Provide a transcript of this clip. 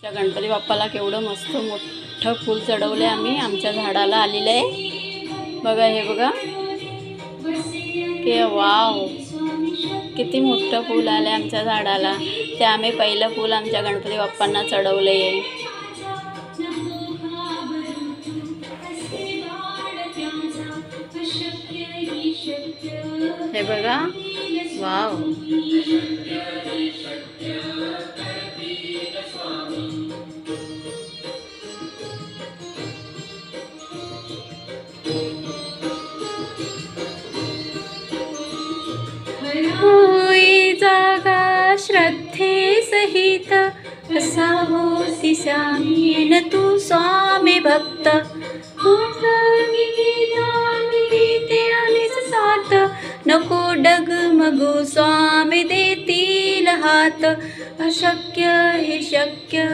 त्या गणपती बाप्पाला केवढं मस्त मोठं फूल चढवले आम्ही आमच्या झाडाला आलेलं आहे बघा. हे बघा के वाव, किती मोठं फूल आलं आमच्या झाडाला. ते आम्ही पहिलं फूल आमच्या गणपती बाप्पांना चढवलं आहे. हे बघा वाव. होई जागा श्रद्धे सहित असा होती सामीन तू स्वामी भक्त. ते आलीच साथ नको डगमगू स्वामी देतील हात. अशक्य हे शक्य